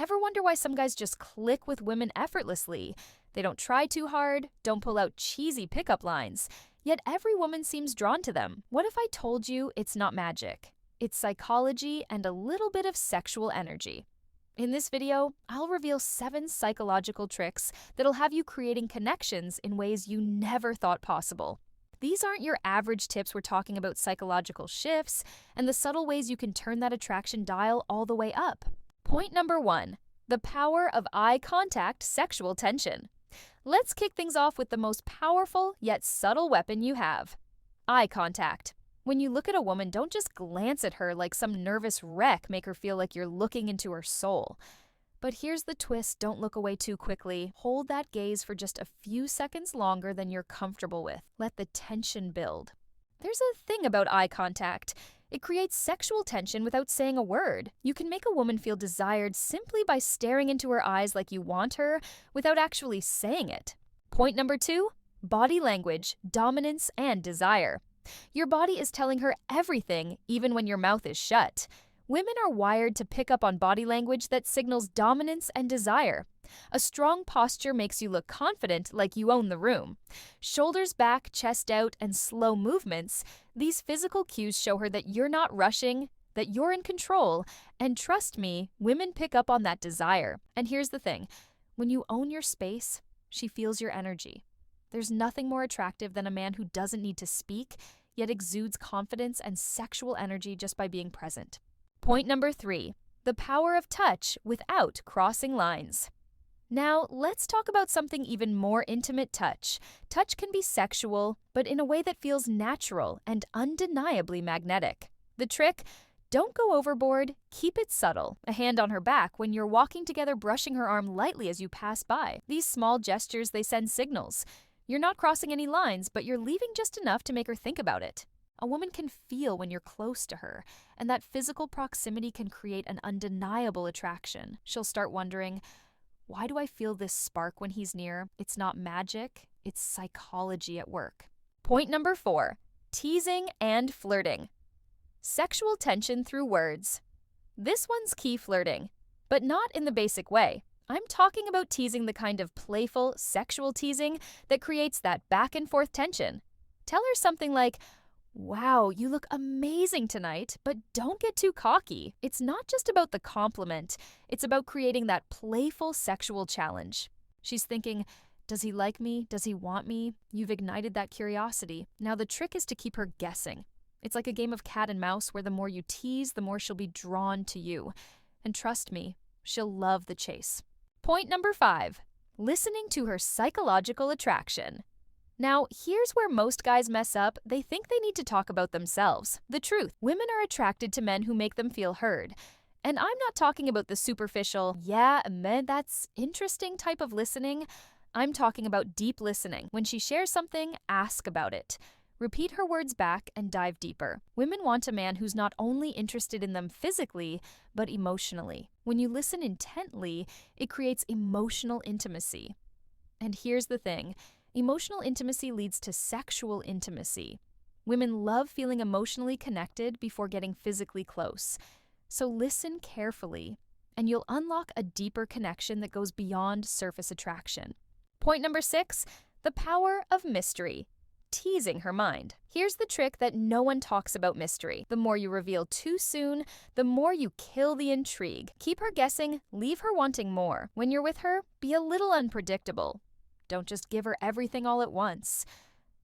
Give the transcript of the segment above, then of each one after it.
Ever wonder why some guys just click with women effortlessly? They don't try too hard, don't pull out cheesy pickup lines, yet every woman seems drawn to them. What if I told you it's not magic? It's psychology and a little bit of sexual energy. In this video, I'll reveal 7 psychological tricks that'll have you creating connections in ways you never thought possible. These aren't your average tips. We're talking about psychological shifts and the subtle ways you can turn that attraction dial all the way up. Point number 1, the power of eye contact sexual tension. Let's kick things off with the most powerful yet subtle weapon you have: eye contact. When you look at a woman, don't just glance at her like some nervous wreck, make her feel like you're looking into her soul. But here's the twist: don't look away too quickly. Hold that gaze for just a few seconds longer than you're comfortable with. Let the tension build. There's a thing about eye contact. It creates sexual tension without saying a word. You can make a woman feel desired simply by staring into her eyes like you want her without actually saying it. Point number 2, body language, dominance, and desire. Your body is telling her everything, even when your mouth is shut. Women are wired to pick up on body language that signals dominance and desire. A strong posture makes you look confident, like you own the room. Shoulders back, chest out, and slow movements, these physical cues show her that you're not rushing, that you're in control, and trust me, women pick up on that desire. And here's the thing: when you own your space, she feels your energy. There's nothing more attractive than a man who doesn't need to speak, yet exudes confidence and sexual energy just by being present. Point number 3, the power of touch without crossing lines. Now, let's talk about something even more intimate: touch. Touch can be sexual, but in a way that feels natural and undeniably magnetic. The trick: don't go overboard, keep it subtle. A hand on her back when you're walking together, brushing her arm lightly as you pass by. These small gestures, they send signals. You're not crossing any lines, but you're leaving just enough to make her think about it. A woman can feel when you're close to her, and that physical proximity can create an undeniable attraction. She'll start wondering, why do I feel this spark when he's near? It's not magic, it's psychology at work. Point number 4, teasing and flirting. Sexual tension through words. This one's key: flirting, but not in the basic way. I'm talking about teasing the kind of playful, sexual teasing that creates that back and forth tension. Tell her something like, "Wow, you look amazing tonight," but don't get too cocky. It's not just about the compliment, it's about creating that playful sexual challenge. She's thinking, does he like me? Does he want me? You've ignited that curiosity. Now the trick is to keep her guessing. It's like a game of cat and mouse where the more you tease, the more she'll be drawn to you. And trust me, she'll love the chase. Point number 5, listening to her psychological attraction. Now, here's where most guys mess up. They think they need to talk about themselves. The truth: women are attracted to men who make them feel heard. And I'm not talking about the superficial, "yeah, man, that's interesting" type of listening. I'm talking about deep listening. When she shares something, ask about it. Repeat her words back and dive deeper. Women want a man who's not only interested in them physically, but emotionally. When you listen intently, it creates emotional intimacy. And here's the thing: emotional intimacy leads to sexual intimacy. Women love feeling emotionally connected before getting physically close. So listen carefully, and you'll unlock a deeper connection that goes beyond surface attraction. Point number 6, the power of mystery. Teasing her mind. Here's the trick that no one talks about: mystery. The more you reveal too soon, the more you kill the intrigue. Keep her guessing, leave her wanting more. When you're with her, be a little unpredictable. Don't just give her everything all at once.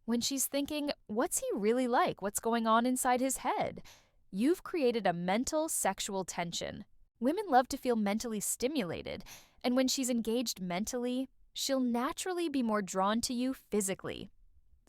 When she's thinking, what's he really like? What's going on inside his head? You've created a mental sexual tension. Women love to feel mentally stimulated, and when she's engaged mentally, she'll naturally be more drawn to you physically.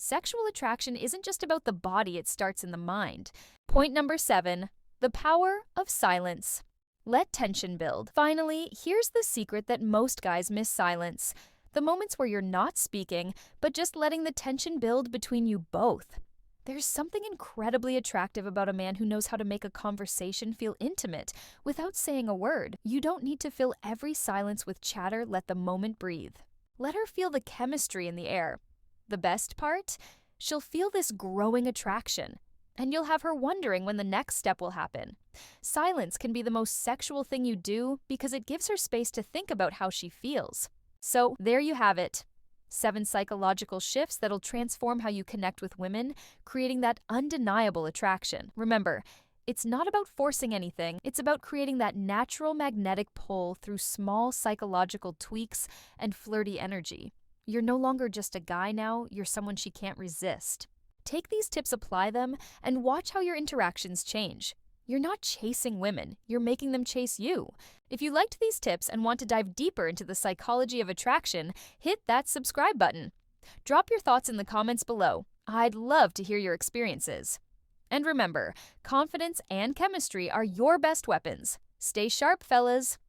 Sexual attraction isn't just about the body, it starts in the mind. Point number 7, the power of silence. Let tension build. Finally, here's the secret that most guys miss: silence. The moments where you're not speaking, but just letting the tension build between you both. There's something incredibly attractive about a man who knows how to make a conversation feel intimate without saying a word. You don't need to fill every silence with chatter. Let the moment breathe. Let her feel the chemistry in the air. The best part? She'll feel this growing attraction, and you'll have her wondering when the next step will happen. Silence can be the most sexual thing you do because it gives her space to think about how she feels. So, there you have it. 7 psychological shifts that'll transform how you connect with women, creating that undeniable attraction. Remember, it's not about forcing anything, it's about creating that natural magnetic pull through small psychological tweaks and flirty energy. You're no longer just a guy now, you're someone she can't resist. Take these tips, apply them, and watch how your interactions change. You're not chasing women, you're making them chase you. If you liked these tips and want to dive deeper into the psychology of attraction, hit that subscribe button. Drop your thoughts in the comments below. I'd love to hear your experiences. And remember, confidence and chemistry are your best weapons. Stay sharp, fellas.